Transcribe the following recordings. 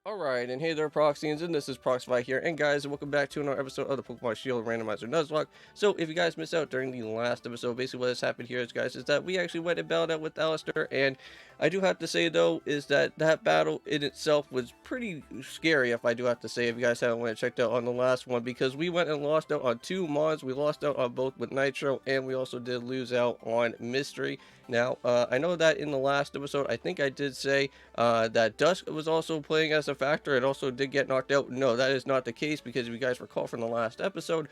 Alright, and hey there Proxyians, and this is Proxify here, and guys, welcome back to another episode of the Pokemon Shield Randomizer Nuzlocke. So, if you guys missed out during the last episode, basically what has happened here is, guys, is that we actually went and battled out with Alistair, and I do have to say, though, is that battle in itself was pretty scary, if I do have to say, if you guys haven't went and checked out on the last one, because we went and lost out on two Mons, we lost out on both with Nitro, and we also did lose out on Mystery. Now, I know that in the last episode, I think I did say that Dusk was also playing as a factor. It also did get knocked out. No, that is not the case, because if you guys recall from the last episode,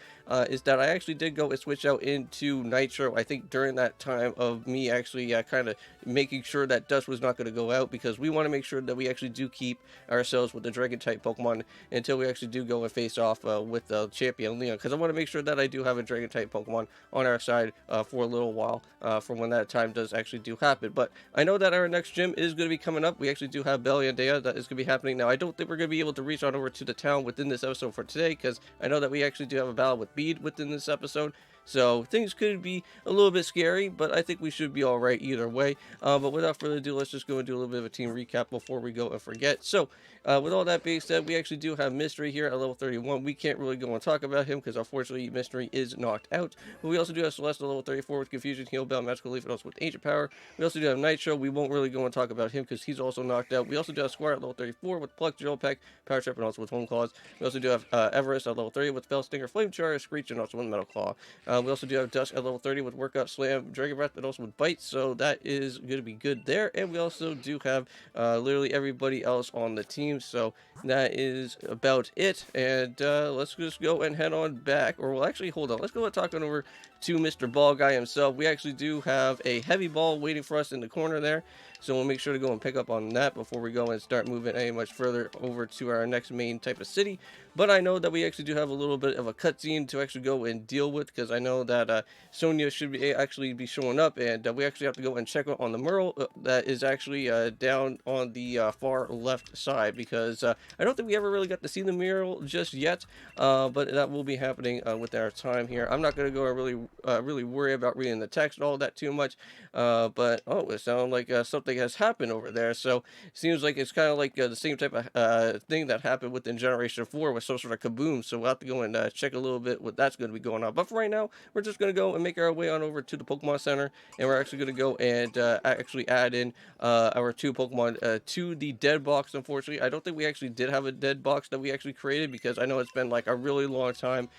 is that I actually did go and switch out into Nitro, I think during that time of me actually kind of making sure that Dusk was not going to go out, because we want to make sure that we actually do keep ourselves with the Dragon-type Pokemon until we actually do go and face off with the champion Leon, because I want to make sure that I do have a Dragon-type Pokemon on our side for a little while for when that time does actually do happen. But I know that our next gym is going to be coming up. We actually do have Belliandea that is going to be happening. Now, I don't think we're going to be able to reach on over to the town within this episode for today, because I know that we actually do have a battle with Bede within this episode. So things could be a little bit scary, but I think we should be all right either way. But without further ado, let's just go and do a little bit of a team recap before we go and forget. So with all that being said, we actually do have Mystery here at level 31. We can't really go and talk about him because unfortunately Mystery is knocked out. But we also do have Celeste at level 34 with Confusion, Heal Bell, Magical Leaf, and also with Ancient Power. We also do have Nitro. We won't really go and talk about him because he's also knocked out. We also do have Squire at level 34 with Pluck, Drill Peck, Power Trip, and also with Home Claws. We also do have Everest at level 30 with Fell Stinger, Flame Charge, Screech, and also with Metal Claw. We also do have Dusk at level 30 with Workout, Slam, Dragon Breath, and also with Bite, so that is going to be good there. And we also do have literally everybody else on the team, so that is about it. And let's just go and head on back, or well, actually, hold on, let's go and talk on over to Mr. Ball Guy himself. We actually do have a heavy ball waiting for us in the corner there, so we'll make sure to go and pick up on that before we go and start moving any much further over to our next main type of city. But I know that we actually do have a little bit of a cutscene to actually go and deal with, because I know that Sonia should be actually be showing up, and we actually have to go and check out on the mural that is actually down on the far left side, because I don't think we ever really got to see the mural just yet, but that will be happening with our time here. I'm not going to go and really worry about reading the text and all that too much, but oh, it sounds like something has happened over there. So it seems like it's kind of like the same type of thing that happened within Generation 4 with some sort of kaboom. So we'll have to go and check a little bit what that's going to be going on. But for right now, we're just going to go and make our way on over to the Pokemon Center, and we're actually going to go and actually add in our two Pokemon to the dead box. Unfortunately, I don't think we actually did have a dead box that we actually created, because I know it's been like a really long time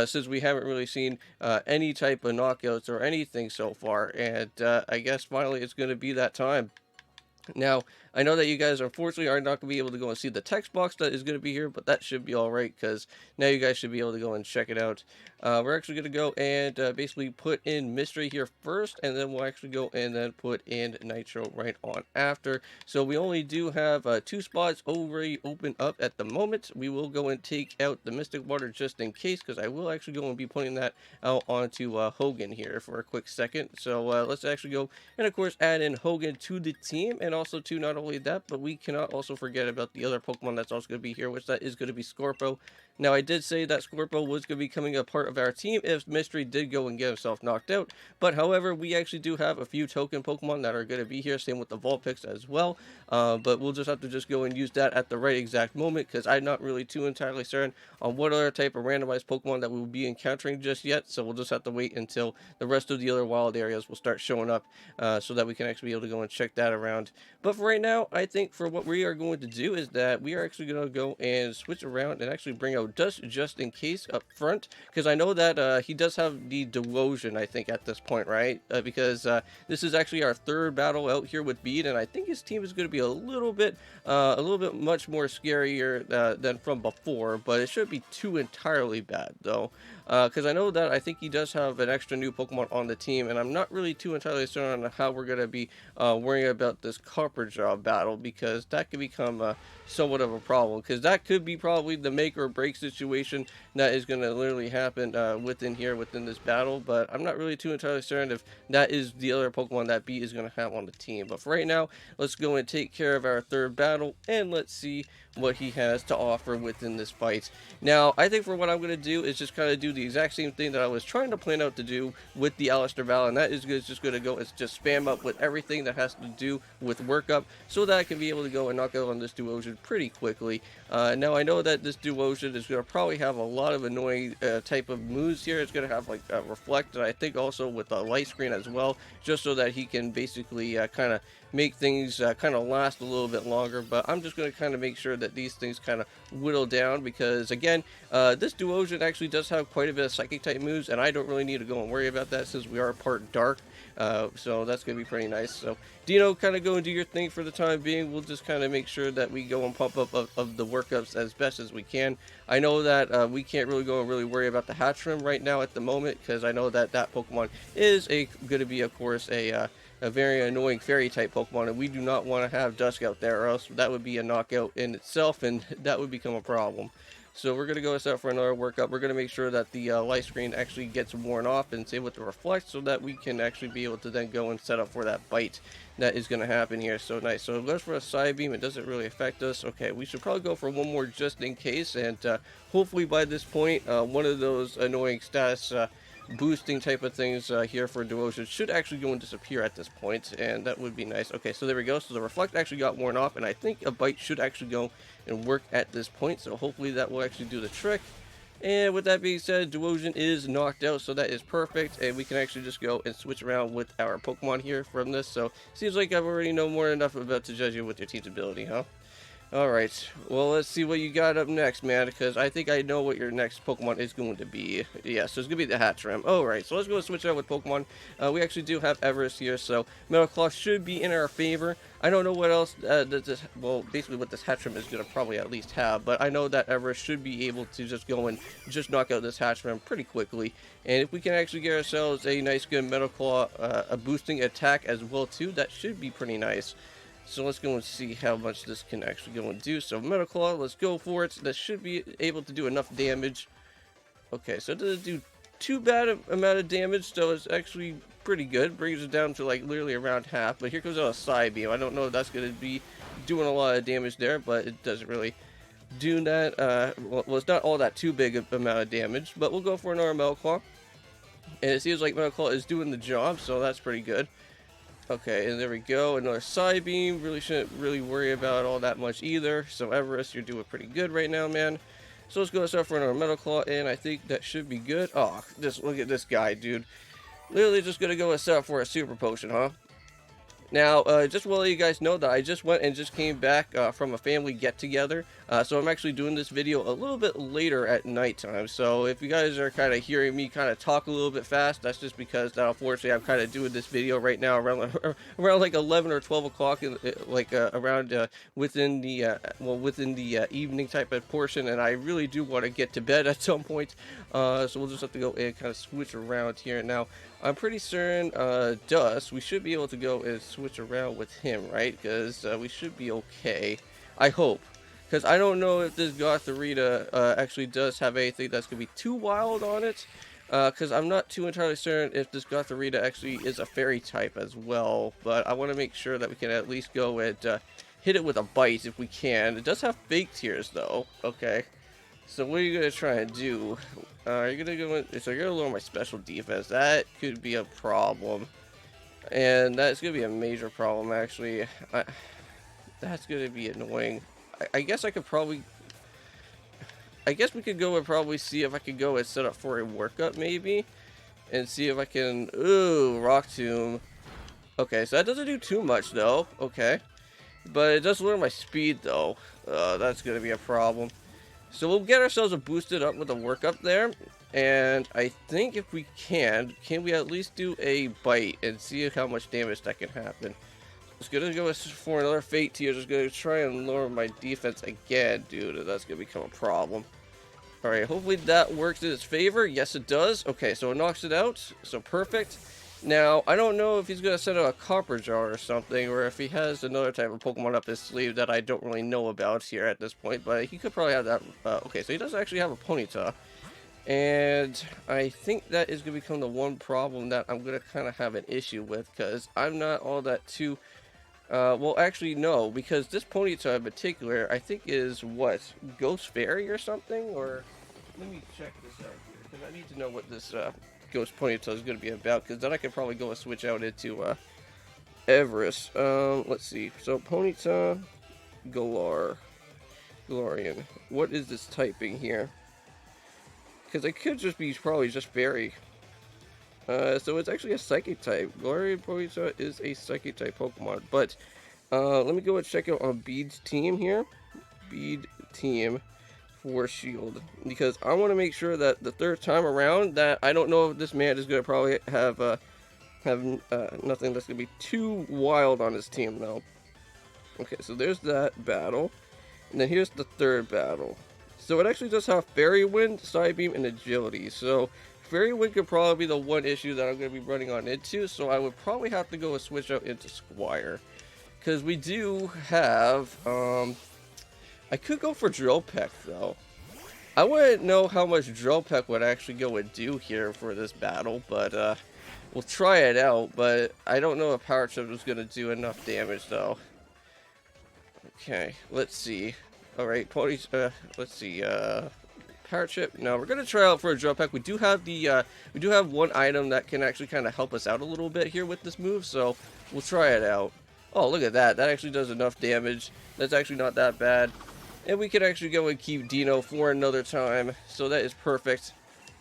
since we haven't really seen any type of knockouts or anything so far, and I guess finally it's going to be that time. Now, I know that you guys unfortunately are not going to be able to go and see the text box that is going to be here, but that should be alright, because now you guys should be able to go and check it out. We're actually going to go and basically put in Mystery here first, and then we'll actually go and then put in Nitro right on after. So we only do have two spots already open up at the moment. We will go and take out the Mystic Water just in case, because I will actually go and be putting that out onto Hogan here for a quick second. So let's actually go and of course add in Hogan to the team, and also to not only that, but we cannot also forget about the other Pokemon that's also going to be here, which that is going to be Scorpo. Now, I did say that Scorpo was going to be coming a part of our team if Mystery did go and get himself knocked out, but however, we actually do have a few token Pokemon that are going to be here, same with the Vulpix as well, but we'll just have to just go and use that at the right exact moment, because I'm not really too entirely certain on what other type of randomized Pokemon that we will be encountering just yet, so we'll just have to wait until the rest of the other wild areas will start showing up, so that we can actually be able to go and check that around. But for right now, I think for what we are going to do is that we are actually going to go and switch around and actually bring out Dust just in case up front, because I know that he does have the Delusion, I think, at this point, right? Because this is actually our third battle out here with Bede, and I think his team is going to be a little bit much more scarier than from before, but it shouldn't be too entirely bad though, because I know that I think he does have an extra new Pokemon on the team, and I'm not really too entirely certain on how we're going to be worrying about this Copperjaw battle, because that could become somewhat of a problem, because that could be probably the make or break situation that is going to literally happen within this battle. But I'm not really too entirely certain if that is the other Pokemon that Bede is going to have on the team. But for right now, let's go and take care of our third battle, and let's see what he has to offer within this fight. Now, I think for what I'm going to do is just kind of do the exact same thing that I was trying to plan out to do with the Alistair battle, and that is just going to go is just spam up with everything that has to do with workup, so that I can be able to go and knock out on this Duosion pretty quickly. Now I know that this Duosion is going to probably have a lot of annoying type of moves here. It's going to have like reflect, and I think also with a light screen as well, just so that he can basically kind of make things kind of last a little bit longer. But I'm just going to kind of make sure that these things kind of whittle down, because again, this Duosion actually does have quite a bit of psychic type moves, and I don't really need to go and worry about that since we are part dark. So that's going to be pretty nice. So Dino, kind of go and do your thing for the time being. We'll just kind of make sure that we go and pump up of the workups as best as we can. I know that we can't really go and really worry about the Hatchrim right now at the moment, because I know that that Pokemon is going to be, of course, a very annoying fairy type Pokemon, and we do not want to have Dusk out there, or else that would be a knockout in itself, and that would become a problem. So we're going to go set up for another workup. We're going to make sure that the light screen actually gets worn off and save with the reflect, so that we can actually be able to then go and set up for that bite that is going to happen here. So nice. So it goes for a side beam. It doesn't really affect us. Okay, we should probably go for one more just in case, and hopefully by this point, one of those annoying status boosting type of things here for Duosion should actually go and disappear at this point, and that would be nice. Okay, so there we go. So the reflect actually got worn off, and I think a bite should actually go and work at this point, so hopefully that will actually do the trick. And with that being said, Duosion is knocked out, so that is perfect, and we can actually just go and switch around with our Pokemon here from this. So seems like I've already know more enough about to judge you with your team's ability, huh? Alright, well, let's see what you got up next, man, because I think I know what your next Pokemon is going to be. Yeah, so it's going to be the Hatchrim. Alright, so let's go and switch out with Pokemon. We actually do have Everest here, so Metal Claw should be in our favor. I don't know what else, well, basically what this Hatchrim is going to probably at least have, but I know that Everest should be able to just go and just knock out this Hatchrim pretty quickly. And if we can actually get ourselves a nice good Metal Claw, a boosting attack as well too, that should be pretty nice. So let's go and see how much this can actually go and do. So Metal Claw, let's go for it. That should be able to do enough damage. Okay, so it doesn't do too bad amount of damage, so it's actually pretty good. Brings it down to like literally around half. But here comes out a side beam. I don't know if that's going to be doing a lot of damage there, but it doesn't really do that. Well, it's not all that too big of amount of damage, but we'll go for another Metal Claw. And it seems like Metal Claw is doing the job, so that's pretty good. Okay, and there we go. Another side beam. Really shouldn't really worry about all that much either. So Everest, you're doing pretty good right now, man. So let's go and start for another Metal Claw, and I think that should be good. Oh, just look at this guy, dude. Literally just gonna go and set up for a Super Potion, huh? Now, just to let you guys know that I just went and just came back from a family get-together, so I'm actually doing this video a little bit later at nighttime. So if you guys are kind of hearing me kind of talk a little bit fast, that's just because unfortunately I'm kind of doing this video right now around like 11 or 12 o'clock, like around within the evening type of portion, and I really do want to get to bed at some point. So we'll just have to go and kind of switch around here now. I'm pretty certain Dust, we should be able to go and switch around with him, right? Because we should be okay. I hope. Because I don't know if this Gothorita actually does have anything that's going to be too wild on it. Because I'm not too entirely certain if this Gothorita actually is a fairy type as well. But I want to make sure that we can at least go and hit it with a bite if we can. It does have fake tears though. Okay. So what are you going to try and do? You're going to go in, so you're going to lower my special defense. That could be a problem. And that's going to be a major problem, actually. That's going to be annoying. I guess I could probably... I guess we could go and probably see if I could go and set up for a workup, maybe. And see if I can... Ooh, Rock Tomb. Okay, so that doesn't do too much, though. Okay. But it does lower my speed, though. That's going to be a problem. So we'll get ourselves a boosted up with a workup there, and I think if we can we at least do a bite and see how much damage that can happen. It's gonna go for another Fate Tear. Just gonna try and lower my defense again, dude. That's gonna become a problem. All right, hopefully that works in its favor. Yes, it does. Okay, so it knocks it out. So perfect. Now, I don't know if he's going to send out a Copper Jar or something, or if he has another type of Pokemon up his sleeve that I don't really know about here at this point, but he could probably have that. Okay, so he does actually have a Ponyta, and I think that is going to become the one problem that I'm going to kind of have an issue with, because I'm not all that too... well, actually, no, because this Ponyta in particular, I think is, what, Ghost Fairy or something? Or, let me check this out here, because I need to know what this, Ghost Ponyta is going to be about, because then I could probably go and switch out into Everest. Let's see. So Ponyta, Galarian. What is this typing here? Because it could just be probably just fairy. So it's actually a psychic type. Galarian Ponyta is a psychic type Pokemon. But let me go and check out on Bede's team here. Bede team for Shield, because I want to make sure that the third time around that I don't know if this man is going to probably have nothing that's going to be too wild on his team now. Okay, so there's that battle. And then here's the third battle. So it actually does have Fairy Wind, Side Beam, and Agility. So Fairy Wind could probably be the one issue that I'm going to be running on into. So I would probably have to go and switch out into Squire. Because we do have, I could go for Drill Peck though. I wouldn't know how much Drill Peck would actually go and do here for this battle. But we'll try it out. But I don't know if Power Chip is going to do enough damage though. Okay, let's see. Alright, ponies, let's see, Power Chip. No, we're gonna try out for a Drill Peck. We do have the, we do have one item that can actually kind of help us out a little bit here with this move, so we'll try it out. Oh, look at that. That actually does enough damage. That's actually not that bad. And we can actually go and keep Dino for another time, so that is perfect.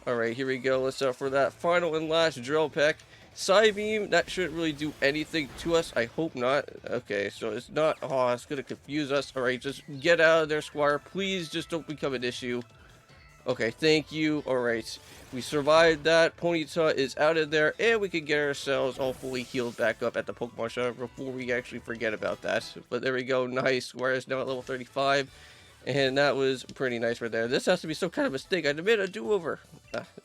Alright, here we go. Let's go for that final and last Drill Peck. Psybeam, that shouldn't really do anything to us. I hope not. Okay, so it's not. Oh, it's going to confuse us. Alright, just get out of there, Squire. Please just don't become an issue. Okay, thank you. Alright, we survived that. Ponyta is out of there, and we can get ourselves all fully healed back up at the Pokemon Center before we actually forget about that. But there we go. Nice. Squire is now at level 35. And that was pretty nice right there. This has to be some kind of mistake. I demand a do-over.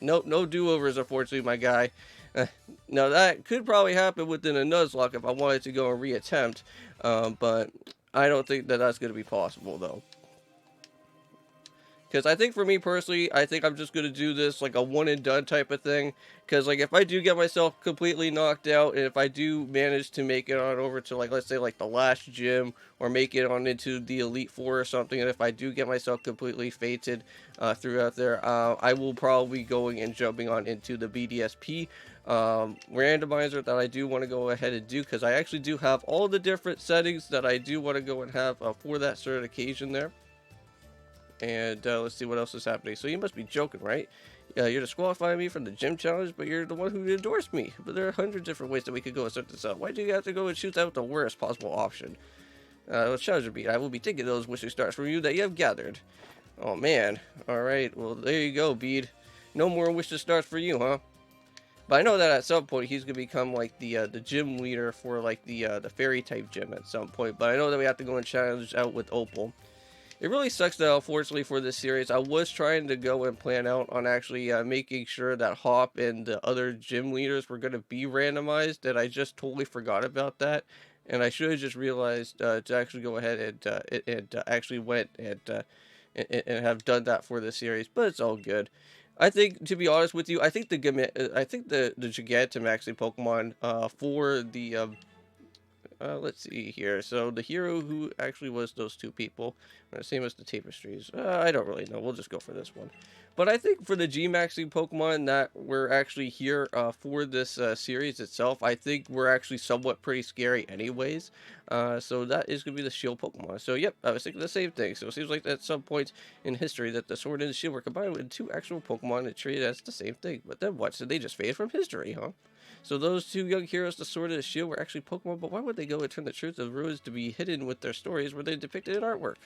Nope, no do-overs, unfortunately, my guy. Now, that could probably happen within a Nuzlocke if I wanted to go and reattempt. But I don't think that that's going to be possible, though. Because I think for me personally, I think I'm just going to do this like a one and done type of thing. Because like if I do get myself completely knocked out, and if I do manage to make it on over to like, let's say like the last gym, or make it on into the Elite Four or something, and if I do get myself completely fated throughout there, I will probably be going and jumping on into the BDSP randomizer that I do want to go ahead and do, because I actually do have all the different settings that I do want to go and have for that certain occasion there. And let's see what else is happening. So you must be joking, right? You're disqualifying me from the gym challenge, but you're the one who endorsed me. But there are hundreds of different ways that we could go and start this out. Why do you have to go and choose out the worst possible option? Let's challenge Bede. I will be taking those wishing stars from you that you have gathered. Oh man. Alright, well there you go, Bede. No more wishing stars for you, huh? But I know that at some point he's gonna become like the gym leader for like the fairy type gym at some point. But I know that we have to go and challenge out with Opal. It really sucks though, unfortunately, for this series. I was trying to go and plan out on actually making sure that Hop and the other gym leaders were going to be randomized, and I just totally forgot about that. And I should have just realized to actually go ahead and actually went and have done that for this series. But it's all good. I think, to be honest with you, I think the Gigantamaxi Pokemon for the let's see here. So the hero who actually was those two people, same as the Tapestries. I don't really know. We'll just go for this one. But I think for the G-Maxing Pokemon that we're actually here for this series itself, I think we're actually somewhat pretty scary anyways. So that is going to be the Shield Pokemon. So yep, I was thinking the same thing. So it seems like at some point in history that the Sword and the Shield were combined with two actual Pokemon and treated as the same thing. But then what? So they just faded from history, huh? So those two young heroes, the Sword and the Shield, were actually Pokemon, but why would they go and turn the truth of ruins to be hidden with their stories where they depicted in artwork?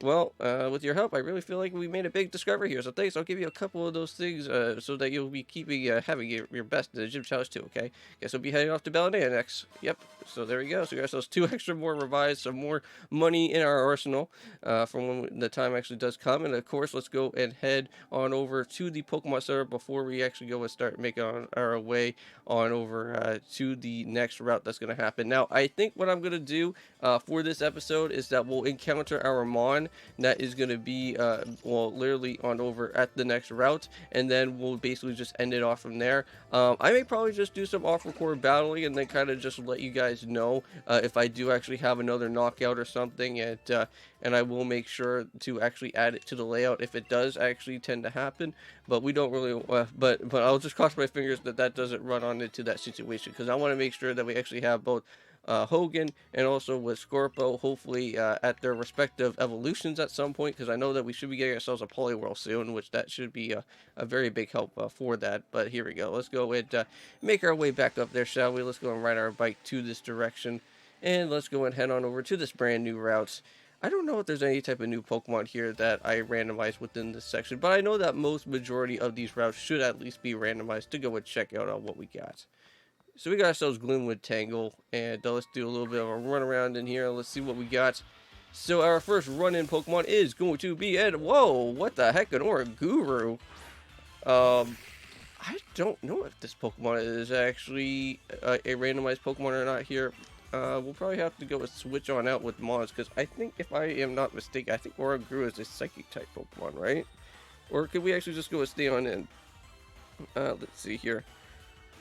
Well, with your help, I really feel like we made a big discovery here. So thanks. I'll give you a couple of those things so that you'll be keeping having your best in the gym challenge too. Okay. Guess we'll be heading off to Bellania next. Yep. So there we go. So we got those two extra more revised, some more money in our arsenal from when the time actually does come. And of course, let's go and head on over to the Pokemon Center before we actually go and start making our way on over to the next route that's going to happen. Now, I think what I'm going to do for this episode is that we'll encounter our Mon that is going to be, well, literally on over at the next route, and then we'll basically just end it off from there. I may probably just do some off-record battling and then kind of just let you guys know if I do actually have another knockout or something, and I will make sure to actually add it to the layout if it does actually tend to happen. But we don't really, but I'll just cross my fingers that that doesn't run on into that situation, because I want to make sure that we actually have both Hogan and also with Scorpo, hopefully at their respective evolutions at some point, because I know that we should be getting ourselves a Poliwhirl soon, which that should be a very big help for that. But here we go. Let's go and make our way back up there, shall we? Let's go and ride our bike to this direction, and let's go and head on over to this brand new route. I don't know if there's any type of new Pokemon here that I randomized within this section, but I know that most majority of these routes should at least be randomized to go and check out on what we got. So we got ourselves Glimwood Tangle, and let's do a little bit of a run around in here. Let's see what we got. So our first run-in Pokemon is going to be whoa, what the heck, an Oranguru. I don't know if this Pokemon is actually a randomized Pokemon or not here. We'll probably have to go and switch on out with Mons, because I think, if I am not mistaken, I think Oranguru is a Psychic-type Pokemon, right? Or could we actually just go and stay on in? Let's see here.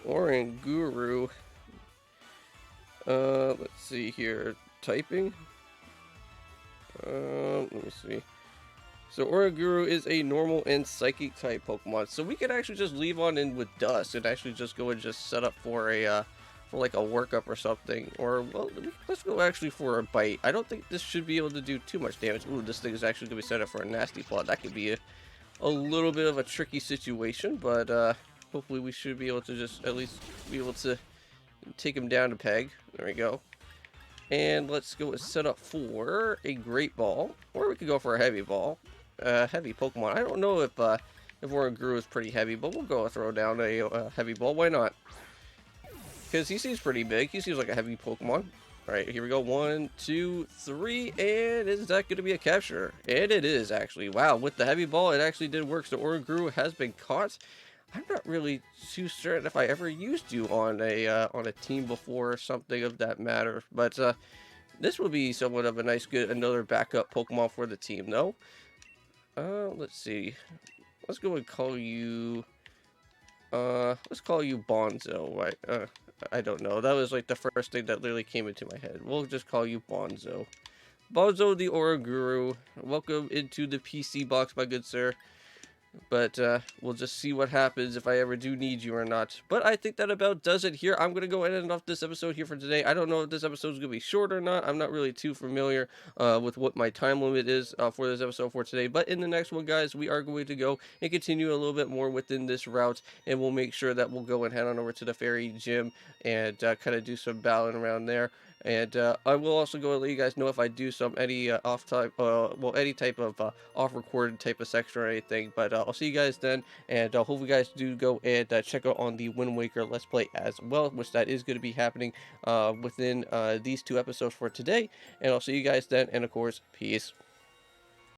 Oranguru. Let's see here. Typing. Let me see. So Oranguru is a normal and psychic type Pokemon. So we could actually just leave on in with Dust and actually just go and just set up for a for like a workup or something. Or, well, let's go actually for a Bite. I don't think this should be able to do too much damage. Ooh, this thing is actually going to be set up for a Nasty Plot. That could be a little bit of a tricky situation, but hopefully we should be able to just at least be able to take him down to peg. There we go. And let's go and set up for a Great Ball, or we could go for a Heavy Ball. Heavy Pokemon. I don't know if Oranguru is pretty heavy, but we'll go and throw down a Heavy Ball. Why not? Because he seems pretty big. He seems like a heavy Pokemon. Alright, here we go. 1, 2, 3, and is that going to be a capture? And it is, actually. Wow, with the Heavy Ball, it actually did work. So Oranguru has been caught. I'm not really too certain if I ever used you on a team before or something of that matter, but this would be somewhat of a nice, another backup Pokemon for the team, though. Let's see. Let's go and call you. Let's call you Bonzo. Right? I don't know. That was like the first thing that literally came into my head. We'll just call you Bonzo. Bonzo the Oranguru. Welcome into the PC box, my good sir. But we'll just see what happens if I ever do need you or not. But I think that about does it here. I'm going to go ahead and end off this episode here for today. I don't know if this episode is going to be short or not. I'm not really too familiar with what my time limit is for this episode for today. But in the next one, guys, we are going to go and continue a little bit more within this route. And we'll make sure that we'll go and head on over to the Fairy Gym and kind of do some battling around there. And I will also go and let you guys know if I do any any type of off-recorded type of section or anything. But I'll see you guys then, and hope you guys do go and check out on the Wind Waker Let's Play as well, which that is going to be happening within these 2 episodes for today. And I'll see you guys then, and of course, peace.